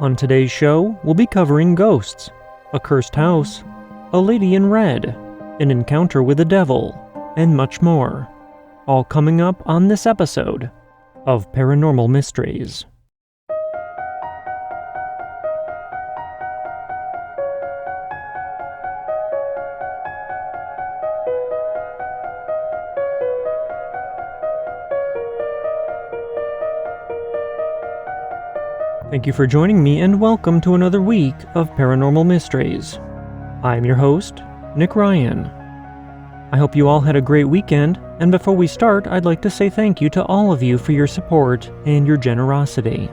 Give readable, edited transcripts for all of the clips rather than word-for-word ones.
On today's show, we'll be covering ghosts, a cursed house, a lady in red, an encounter with the devil, and much more. All coming up on this episode of Paranormal Mysteries. Thank you for joining me and welcome to another week of Paranormal Mysteries. I'm your host, Nick Ryan. I hope you all had a great weekend, and before we start, I'd like to say thank you to all of you for your support and your generosity.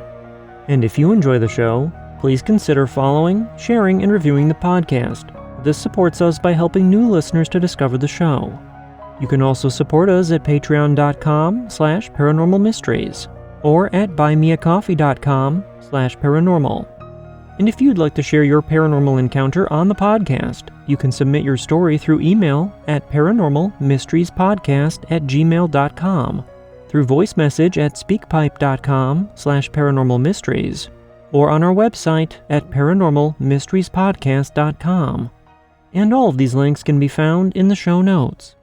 And if you enjoy the show, please consider following, sharing, and reviewing the podcast. This supports us by helping new listeners to discover the show. You can also support us at patreon.com/paranormalmysteries or at buymeacoffee.com/paranormal. And if you'd like to share your paranormal encounter on the podcast, you can submit your story through email at paranormalmysteriespodcast@gmail.com, through voice message at speakpipe.com/paranormalmysteries, or on our website at paranormalmysteriespodcast.com. And all of these links can be found in the show notes.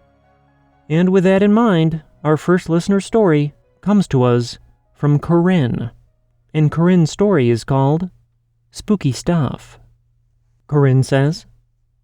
And with that in mind, our first listener story comes to us from Corinne, and Corinne's story is called Spooky Stuff. Corinne says,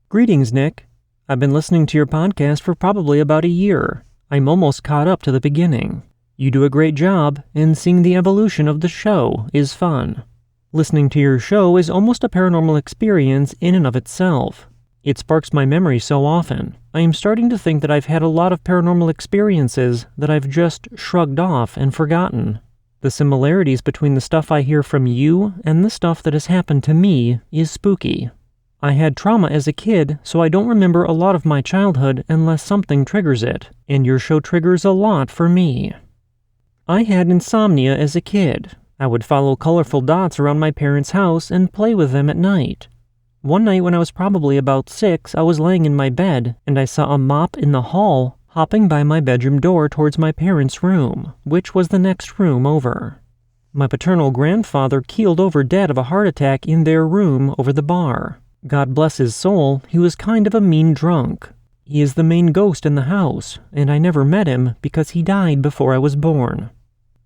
"Greetings, Nick. I've been listening to your podcast for probably about a year. I'm almost caught up to the beginning. You do a great job, and seeing the evolution of the show is fun. Listening to your show is almost a paranormal experience in and of itself. It sparks my memory so often. I am starting to think that I've had a lot of paranormal experiences that I've just shrugged off and forgotten. The similarities between the stuff I hear from you and the stuff that has happened to me is spooky. I had trauma as a kid, so I don't remember a lot of my childhood unless something triggers it, and your show triggers a lot for me. I had insomnia as a kid. I would follow colorful dots around my parents' house and play with them at night. One night when I was probably about 6, I was laying in my bed, and I saw a mop in the hall hopping by my bedroom door towards my parents' room, which was the next room over. My paternal grandfather keeled over dead of a heart attack in their room over the bar. God bless his soul, he was kind of a mean drunk. He is the main ghost in the house, and I never met him because he died before I was born.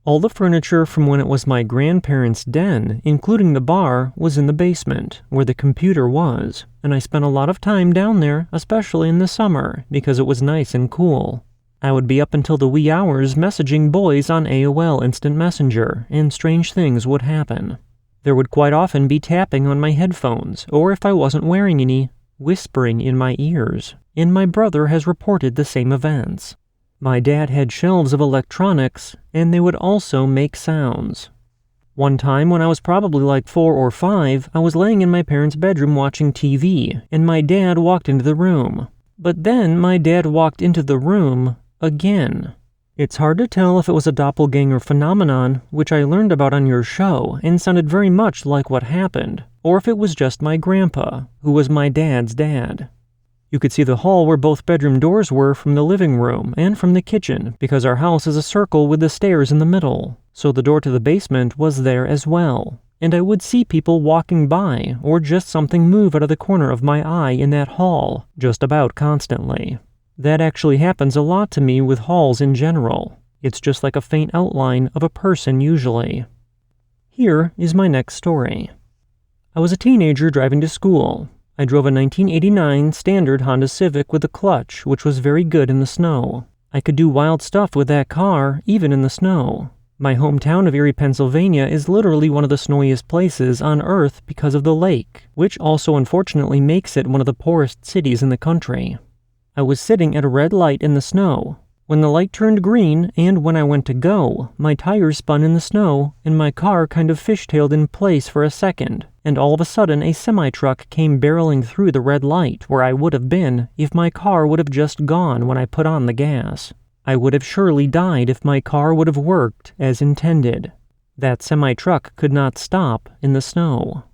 All the furniture from when it was my grandparents' den, including the bar, was in the basement, where the computer was, and I spent a lot of time down there, especially in the summer, because it was nice and cool. I would be up until the wee hours messaging boys on AOL Instant Messenger, and strange things would happen. There would quite often be tapping on my headphones, or if I wasn't wearing any, whispering in my ears, and my brother has reported the same events. My dad had shelves of electronics, and they would also make sounds. One time when I was probably like 4 or 5, I was laying in my parents' bedroom watching TV, and my dad walked into the room. But then my dad walked into the room again. It's hard to tell if it was a doppelganger phenomenon, which I learned about on your show and sounded very much like what happened, or if it was just my grandpa, who was my dad's dad. You could see the hall where both bedroom doors were from the living room and from the kitchen, because our house is a circle with the stairs in the middle, so the door to the basement was there as well. And I would see people walking by, or just something move out of the corner of my eye in that hall, just about constantly. That actually happens a lot to me with halls in general. It's just like a faint outline of a person usually. Here is my next story. I was a teenager driving to school. I drove a 1989 standard Honda Civic with a clutch, which was very good in the snow. I could do wild stuff with that car, even in the snow. My hometown of Erie, Pennsylvania is literally one of the snowiest places on Earth because of the lake, which also unfortunately makes it one of the poorest cities in the country. I was sitting at a red light in the snow. When the light turned green, and when I went to go, my tires spun in the snow, and my car kind of fishtailed in place for a second, and all of a sudden a semi-truck came barreling through the red light where I would have been if my car would have just gone when I put on the gas. I would have surely died if my car would have worked as intended. That semi-truck could not stop in the snow.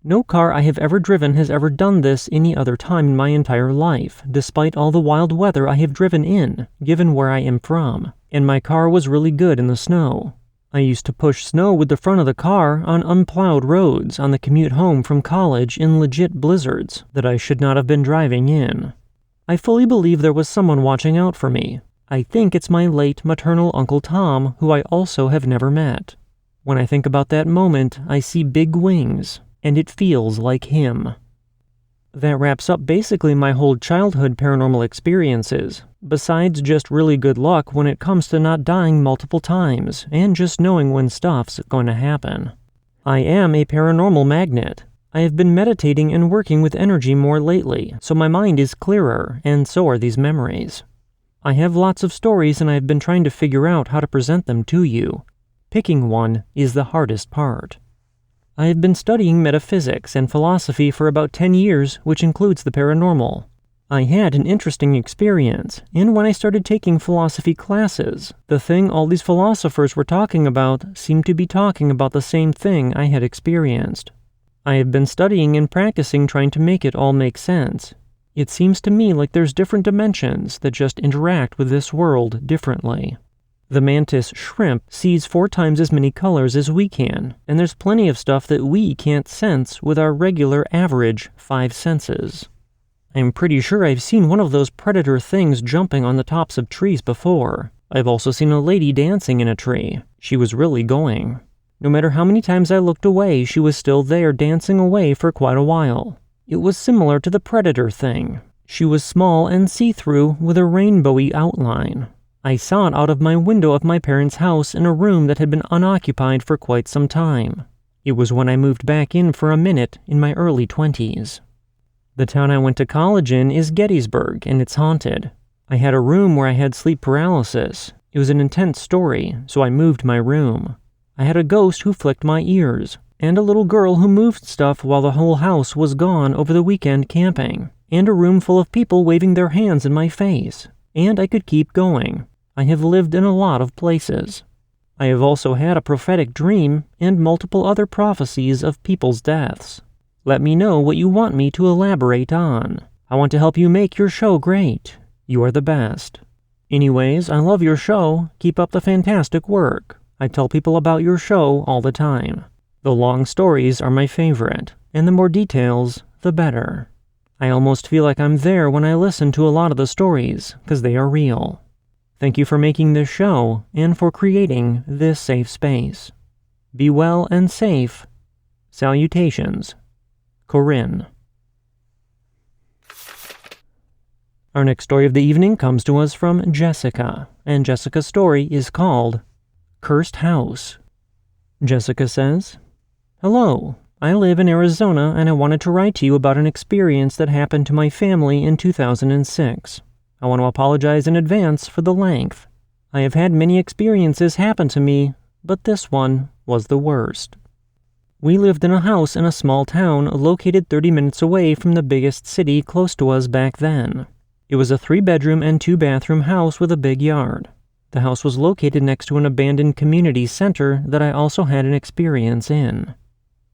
No car I have ever driven has ever done this any other time in my entire life, despite all the wild weather I have driven in, given where I am from, and my car was really good in the snow. I used to push snow with the front of the car on unplowed roads on the commute home from college in legit blizzards that I should not have been driving in. I fully believe there was someone watching out for me. I think it's my late maternal Uncle Tom, who I also have never met. When I think about that moment, I see big wings, and it feels like him. That wraps up basically my whole childhood paranormal experiences, besides just really good luck when it comes to not dying multiple times and just knowing when stuff's going to happen. I am a paranormal magnet. I have been meditating and working with energy more lately, so my mind is clearer, and so are these memories. I have lots of stories and I have been trying to figure out how to present them to you. Picking one is the hardest part. I have been studying metaphysics and philosophy for about 10 years, which includes the paranormal. I had an interesting experience, and when I started taking philosophy classes, the thing all these philosophers were talking about seemed to be talking about the same thing I had experienced. I have been studying and practicing trying to make it all make sense. It seems to me like there's different dimensions that just interact with this world differently. The mantis shrimp sees 4 times as many colors as we can, and there's plenty of stuff that we can't sense with our regular average 5 senses. I'm pretty sure I've seen one of those predator things jumping on the tops of trees before. I've also seen a lady dancing in a tree. She was really going. No matter how many times I looked away, she was still there dancing away for quite a while. It was similar to the predator thing. She was small and see-through with a rainbowy outline. I saw it out of my window of my parents' house in a room that had been unoccupied for quite some time. It was when I moved back in for a minute in my early 20s. The town I went to college in is Gettysburg, and it's haunted. I had a room where I had sleep paralysis. It was an intense story, so I moved my room. I had a ghost who flicked my ears, and a little girl who moved stuff while the whole house was gone over the weekend camping, and a room full of people waving their hands in my face. And I could keep going. I have lived in a lot of places. I have also had a prophetic dream and multiple other prophecies of people's deaths. Let me know what you want me to elaborate on. I want to help you make your show great. You are the best. Anyways, I love your show. Keep up the fantastic work. I tell people about your show all the time. The long stories are my favorite, and the more details, the better. I almost feel like I'm there when I listen to a lot of the stories, because they are real. Thank you for making this show, and for creating this safe space. Be well and safe. Salutations. Corinne. Our next story of the evening comes to us from Jessica, and Jessica's story is called Cursed House. Jessica says, "Hello, I live in Arizona and I wanted to write to you about an experience that happened to my family in 2006. I want to apologize in advance for the length. I have had many experiences happen to me, but this one was the worst. We lived in a house in a small town located 30 minutes away from the biggest city close to us back then. It was a 3-bedroom and 2-bathroom house with a big yard. The house was located next to an abandoned community center that I also had an experience in.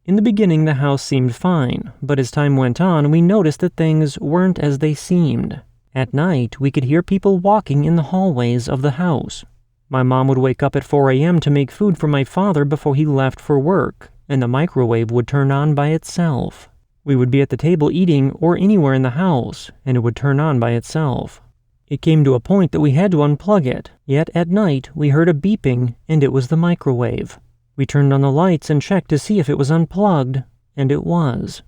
In the beginning, the house seemed fine, but as time went on, we noticed that things weren't as they seemed. At night, we could hear people walking in the hallways of the house. My mom would wake up at 4 a.m. to make food for my father before he left for work, and the microwave would turn on by itself. We would be at the table eating or anywhere in the house, and it would turn on by itself. It came to a point that we had to unplug it, yet at night we heard a beeping, and it was the microwave. We turned on the lights and checked to see if it was unplugged, and it was.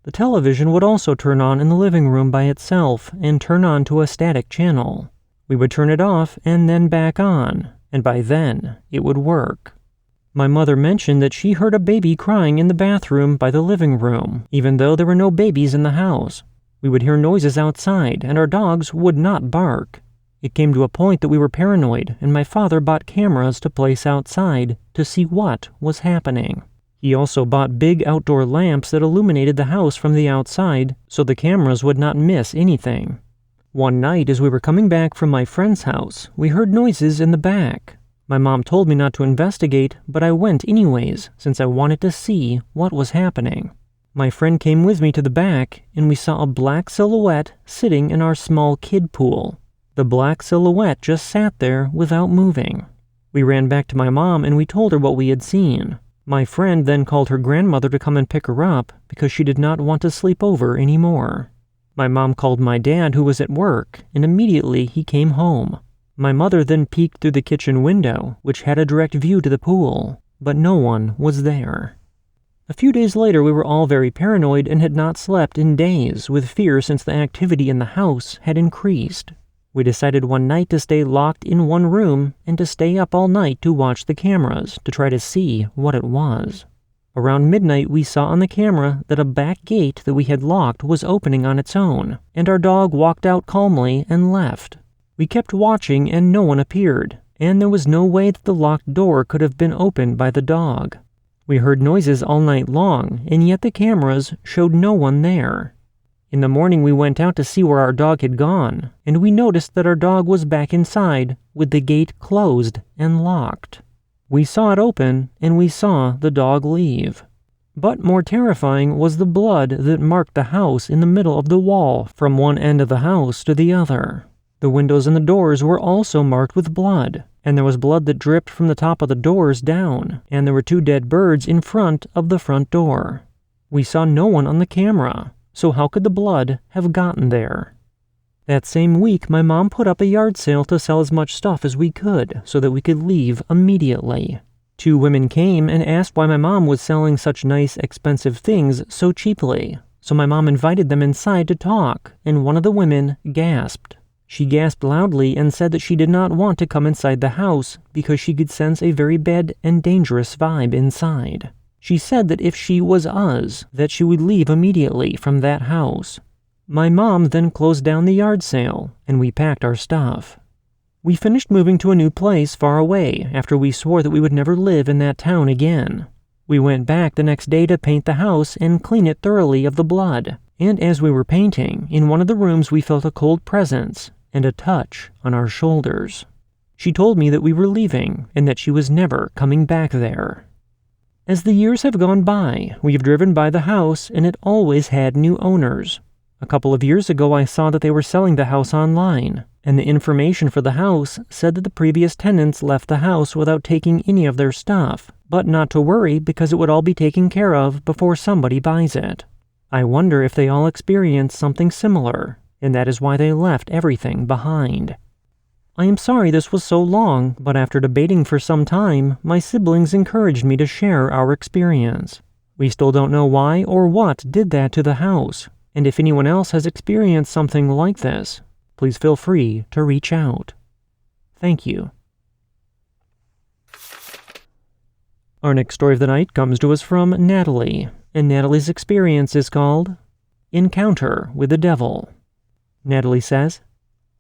The television would also turn on in the living room by itself and turn on to a static channel. We would turn it off and then back on, and by then it would work. My mother mentioned that she heard a baby crying in the bathroom by the living room, even though there were no babies in the house. We would hear noises outside, and our dogs would not bark. It came to a point that we were paranoid, and my father bought cameras to place outside to see what was happening. He also bought big outdoor lamps that illuminated the house from the outside, so the cameras would not miss anything. One night, as we were coming back from my friend's house, we heard noises in the back. My mom told me not to investigate, but I went anyways, since I wanted to see what was happening. My friend came with me to the back, and we saw a black silhouette sitting in our small kid pool. The black silhouette just sat there without moving. We ran back to my mom and we told her what we had seen. My friend then called her grandmother to come and pick her up because she did not want to sleep over anymore. My mom called my dad, who was at work, and immediately he came home. My mother then peeked through the kitchen window, which had a direct view to the pool, but no one was there. A few days later, we were all very paranoid and had not slept in days, with fear since the activity in the house had increased. We decided one night to stay locked in one room and to stay up all night to watch the cameras to try to see what it was. Around midnight, we saw on the camera that a back gate that we had locked was opening on its own, and our dog walked out calmly and left. We kept watching and no one appeared, and there was no way that the locked door could have been opened by the dog. We heard noises all night long, and yet the cameras showed no one there. In the morning, we went out to see where our dog had gone, and we noticed that our dog was back inside with the gate closed and locked. We saw it open, and we saw the dog leave. But more terrifying was the blood that marked the house in the middle of the wall from one end of the house to the other. The windows and the doors were also marked with blood, and there was blood that dripped from the top of the doors down, and there were 2 dead birds in front of the front door. We saw no one on the camera. So how could the blood have gotten there? That same week, my mom put up a yard sale to sell as much stuff as we could so that we could leave immediately. 2 women came and asked why my mom was selling such nice, expensive things so cheaply. So my mom invited them inside to talk, and one of the women gasped. She gasped loudly and said that she did not want to come inside the house because she could sense a very bad and dangerous vibe inside. She said that if she was us, that she would leave immediately from that house. My mom then closed down the yard sale, and we packed our stuff. We finished moving to a new place far away after we swore that we would never live in that town again. We went back the next day to paint the house and clean it thoroughly of the blood, and as we were painting, in one of the rooms we felt a cold presence and a touch on our shoulders. She told me that we were leaving and that she was never coming back there. As the years have gone by, we have driven by the house and it always had new owners. A couple of years ago, I saw that they were selling the house online, and the information for the house said that the previous tenants left the house without taking any of their stuff, but not to worry because it would all be taken care of before somebody buys it. I wonder if they all experienced something similar, and that is why they left everything behind. I am sorry this was so long, but after debating for some time, my siblings encouraged me to share our experience. We still don't know why or what did that to the house, and if anyone else has experienced something like this, please feel free to reach out. Thank you. Our next story of the night comes to us from Natalie, and Natalie's experience is called Encounter with the Devil. Natalie says,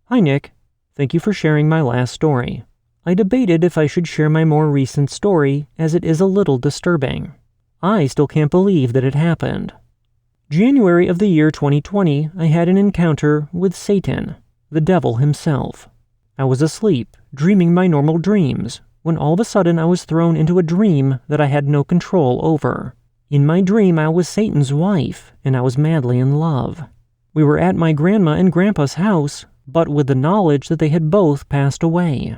"Hi Nick. Thank you for sharing my last story. I debated if I should share my more recent story, as it is a little disturbing. I still can't believe that it happened. January of the year 2020, I had an encounter with Satan, the devil himself. I was asleep, dreaming my normal dreams, when all of a sudden I was thrown into a dream that I had no control over. In my dream, I was Satan's wife, and I was madly in love. We were at my grandma and grandpa's house, but with the knowledge that they had both passed away.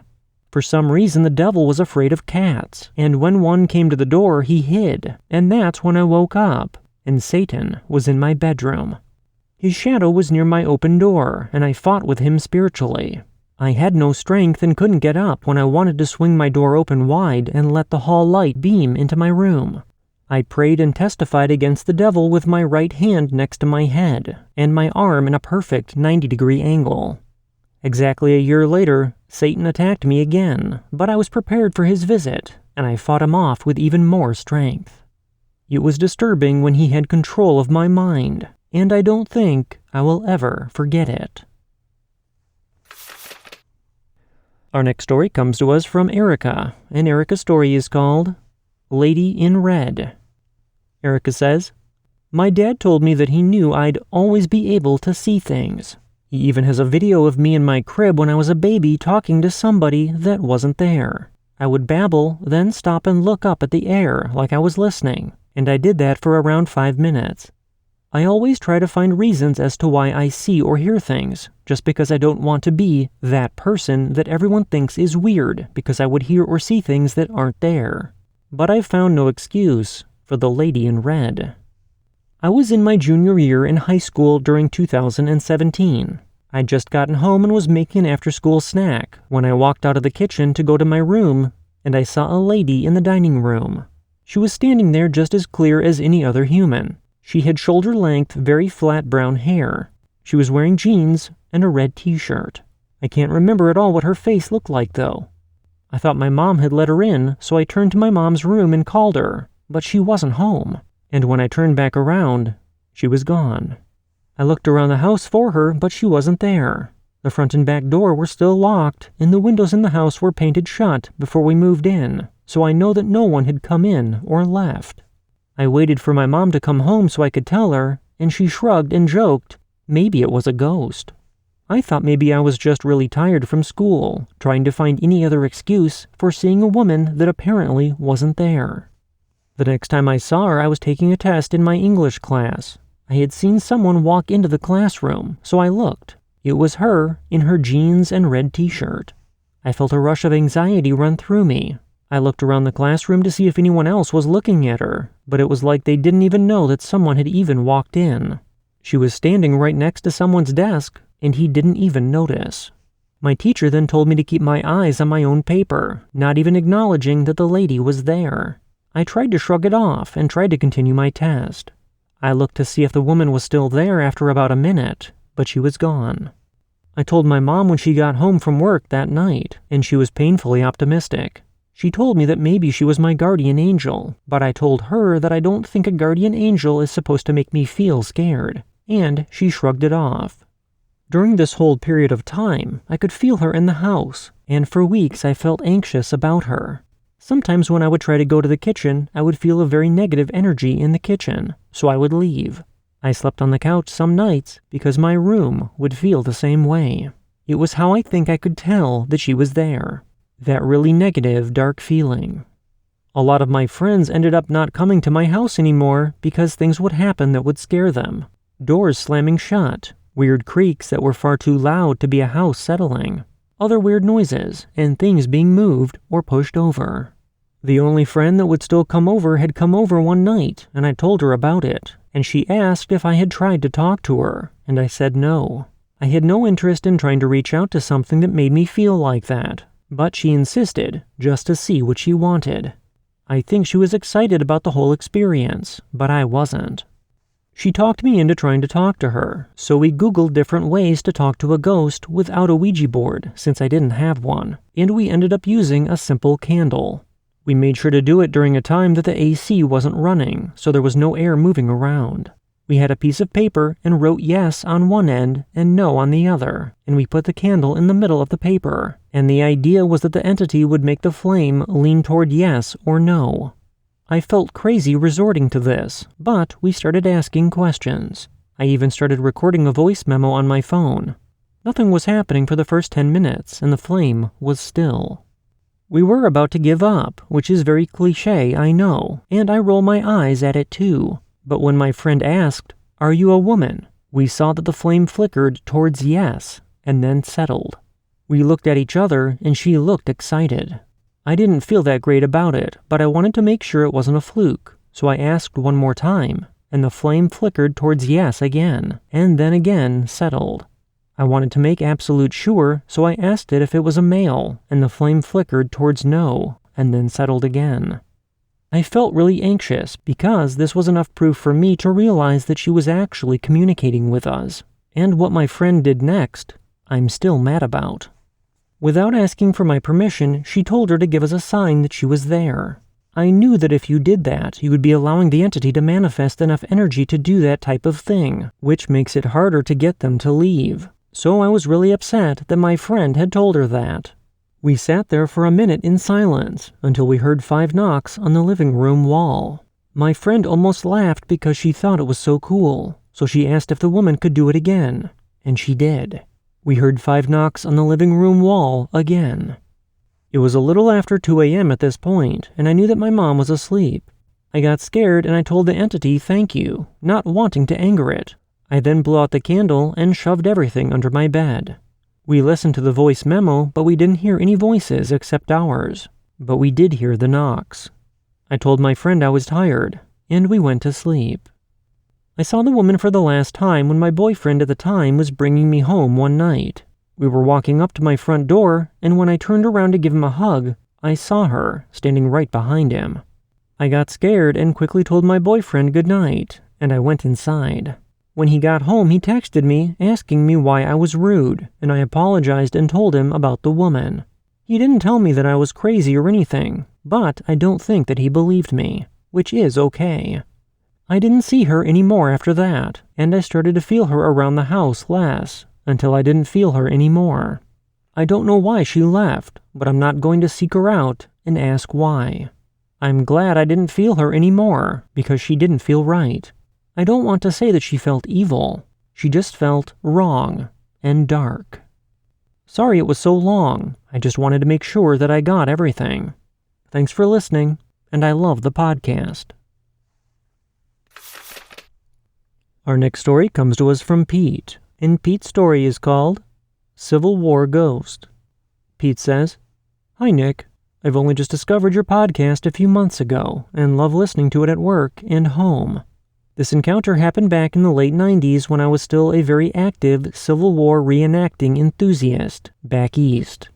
For some reason, the devil was afraid of cats, and when one came to the door, he hid, and that's when I woke up, and Satan was in my bedroom. His shadow was near my open door, and I fought with him spiritually. I had no strength and couldn't get up when I wanted to swing my door open wide and let the hall light beam into my room. I prayed and testified against the devil with my right hand next to my head, and my arm in a perfect 90-degree angle. Exactly a year later, Satan attacked me again, but I was prepared for his visit, and I fought him off with even more strength. It was disturbing when he had control of my mind, and I don't think I will ever forget it." Our next story comes to us from Erica, and Erica's story is called Lady in Red. Erica says, "My dad told me that he knew I'd always be able to see things. He even has a video of me in my crib when I was a baby talking to somebody that wasn't there. I would babble, then stop and look up at the air like I was listening, and I did that for around 5 minutes. I always try to find reasons as to why I see or hear things, just because I don't want to be that person that everyone thinks is weird because I would hear or see things that aren't there. But I've found no excuse for the lady in red. I was in my junior year in high school during 2017. I'd just gotten home and was making an after-school snack when I walked out of the kitchen to go to my room, and I saw a lady in the dining room. She was standing there just as clear as any other human. She had shoulder-length, very flat brown hair. She was wearing jeans and a red t-shirt. I can't remember at all what her face looked like, though. I thought my mom had let her in, so I turned to my mom's room and called her, but she wasn't home. And when I turned back around, she was gone. I looked around the house for her, but she wasn't there. The front and back door were still locked, and the windows in the house were painted shut before we moved in, so I know that no one had come in or left. I waited for my mom to come home so I could tell her, and she shrugged and joked, maybe it was a ghost. I thought maybe I was just really tired from school, trying to find any other excuse for seeing a woman that apparently wasn't there. The next time I saw her, I was taking a test in my English class. I had seen someone walk into the classroom, so I looked. It was her in her jeans and red t-shirt. I felt a rush of anxiety run through me. I looked around the classroom to see if anyone else was looking at her, but it was like they didn't even know that someone had even walked in. She was standing right next to someone's desk, and he didn't even notice. My teacher then told me to keep my eyes on my own paper, not even acknowledging that the lady was there. I tried to shrug it off and tried to continue my test. I looked to see if the woman was still there after about a minute, but she was gone. I told my mom when she got home from work that night, and she was painfully optimistic. She told me that maybe she was my guardian angel, but I told her that I don't think a guardian angel is supposed to make me feel scared, and she shrugged it off. During this whole period of time, I could feel her in the house, and for weeks I felt anxious about her. Sometimes when I would try to go to the kitchen, I would feel a very negative energy in the kitchen, so I would leave. I slept on the couch some nights because my room would feel the same way. It was how I think I could tell that she was there. That really negative, dark feeling. A lot of my friends ended up not coming to my house anymore because things would happen that would scare them. Doors slamming shut, weird creaks that were far too loud to be a house settling, other weird noises, and things being moved or pushed over. The only friend that would still come over had come over one night, and I told her about it, and she asked if I had tried to talk to her, and I said no. I had no interest in trying to reach out to something that made me feel like that, but she insisted just to see what she wanted. I think she was excited about the whole experience, but I wasn't. She talked me into trying to talk to her, so we Googled different ways to talk to a ghost without a Ouija board since I didn't have one, and we ended up using a simple candle. We made sure to do it during a time that the AC wasn't running, so there was no air moving around. We had a piece of paper and wrote yes on one end and no on the other, and we put the candle in the middle of the paper, and the idea was that the entity would make the flame lean toward yes or no. I felt crazy resorting to this, but we started asking questions. I even started recording a voice memo on my phone. Nothing was happening for the first 10 minutes, and the flame was still. We were about to give up, which is very cliché, I know, and I roll my eyes at it too. But when my friend asked, "Are you a woman?" we saw that the flame flickered towards yes, and then settled. We looked at each other, and she looked excited. I didn't feel that great about it, but I wanted to make sure it wasn't a fluke, so I asked one more time, and the flame flickered towards yes again, and then again settled. I wanted to make absolute sure, so I asked it if it was a male, and the flame flickered towards no, and then settled again. I felt really anxious because this was enough proof for me to realize that she was actually communicating with us, and what my friend did next, I'm still mad about. Without asking for my permission, she told her to give us a sign that she was there. I knew that if you did that, you would be allowing the entity to manifest enough energy to do that type of thing, which makes it harder to get them to leave. So I was really upset that my friend had told her that. We sat there for a minute in silence until we heard 5 knocks on the living room wall. My friend almost laughed because she thought it was so cool, so she asked if the woman could do it again, and she did. We heard 5 knocks on the living room wall again. It was a little after 2 a.m. at this point, and I knew that my mom was asleep. I got scared and I told the entity thank you, not wanting to anger it. I then blew out the candle and shoved everything under my bed. We listened to the voice memo, but we didn't hear any voices except ours. But we did hear the knocks. I told my friend I was tired, and we went to sleep. I saw the woman for the last time when my boyfriend at the time was bringing me home one night. We were walking up to my front door, and when I turned around to give him a hug, I saw her standing right behind him. I got scared and quickly told my boyfriend good night, and I went inside. When he got home, he texted me asking me why I was rude, and I apologized and told him about the woman. He didn't tell me that I was crazy or anything, but I don't think that he believed me, which is okay. I didn't see her anymore after that, and I started to feel her around the house less, until I didn't feel her anymore. I don't know why she left, but I'm not going to seek her out and ask why. I'm glad I didn't feel her anymore, because she didn't feel right. I don't want to say that she felt evil. She just felt wrong and dark. Sorry it was so long. I just wanted to make sure that I got everything. Thanks for listening, and I love the podcast. Our next story comes to us from Pete, and Pete's story is called Civil War Ghost. Pete says, "Hi Nick, I've only just discovered your podcast a few months ago and love listening to it at work and home. This encounter happened back in the late 90s when I was still a very active Civil War reenacting enthusiast back east.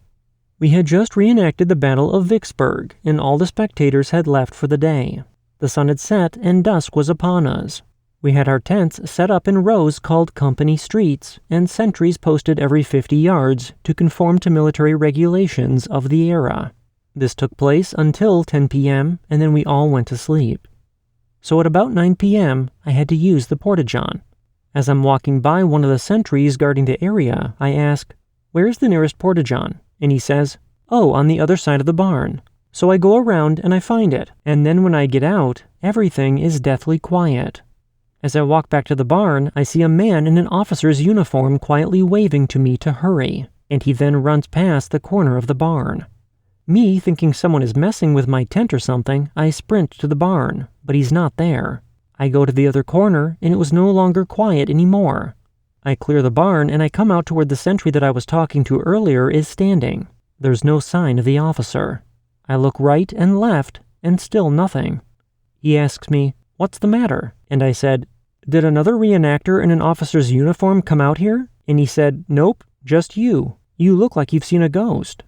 We had just reenacted the Battle of Vicksburg, and all the spectators had left for the day. The sun had set and dusk was upon us. We had our tents set up in rows called company streets, and sentries posted every 50 yards to conform to military regulations of the era. This took place until 10 p.m., and then we all went to sleep. So at about 9 p.m., I had to use the porta-john. As I'm walking by one of the sentries guarding the area, I ask, 'Where's the nearest porta-john?' And he says, 'Oh, on the other side of the barn.' So I go around and I find it, and then when I get out, everything is deathly quiet. As I walk back to the barn, I see a man in an officer's uniform quietly waving to me to hurry, and he then runs past the corner of the barn. Me, thinking someone is messing with my tent or something, I sprint to the barn, but he's not there. I go to the other corner, and it was no longer quiet anymore. I clear the barn, and I come out to where the sentry that I was talking to earlier is standing. There's no sign of the officer. I look right and left, and still nothing. He asks me, 'What's the matter?' And I said, 'Did another reenactor in an officer's uniform come out here?' And he said, 'Nope, just you. You look like you've seen a ghost.'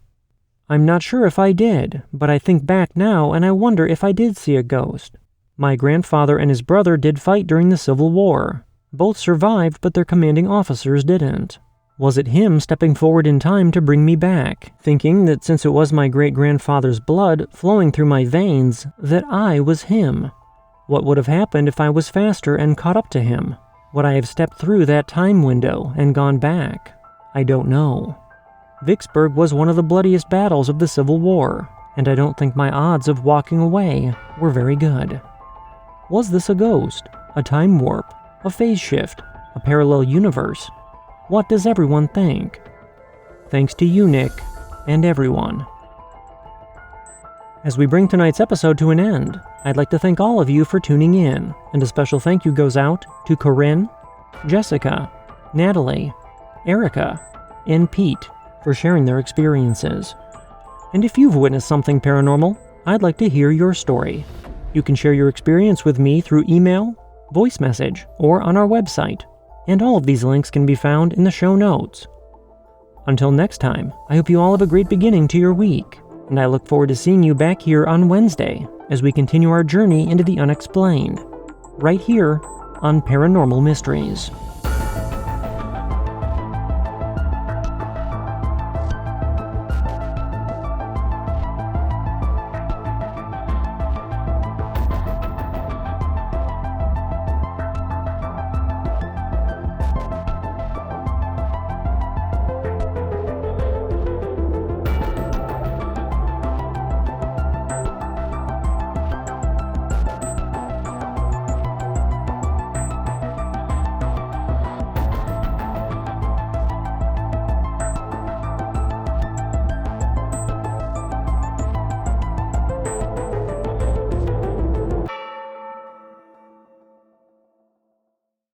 I'm not sure if I did, but I think back now and I wonder if I did see a ghost. My grandfather and his brother did fight during the Civil War. Both survived, but their commanding officers didn't. Was it him stepping forward in time to bring me back, thinking that since it was my great-grandfather's blood flowing through my veins, that I was him? What would have happened if I was faster and caught up to him? Would I have stepped through that time window and gone back? I don't know. Vicksburg was one of the bloodiest battles of the Civil War, and I don't think my odds of walking away were very good. Was this a ghost, a time warp, a phase shift, a parallel universe? What does everyone think? Thanks to you, Nick, and everyone. As we bring tonight's episode to an end, I'd like to thank all of you for tuning in, and a special thank you goes out to Corinne, Jessica, Natalie, Erica, and Pete for sharing their experiences. And if you've witnessed something paranormal, I'd like to hear your story. You can share your experience with me through email, voice message, or on our website, and all of these links can be found in the show notes. Until next time, I hope you all have a great beginning to your week, and I look forward to seeing you back here on Wednesday as we continue our journey into the unexplained, right here on Paranormal Mysteries.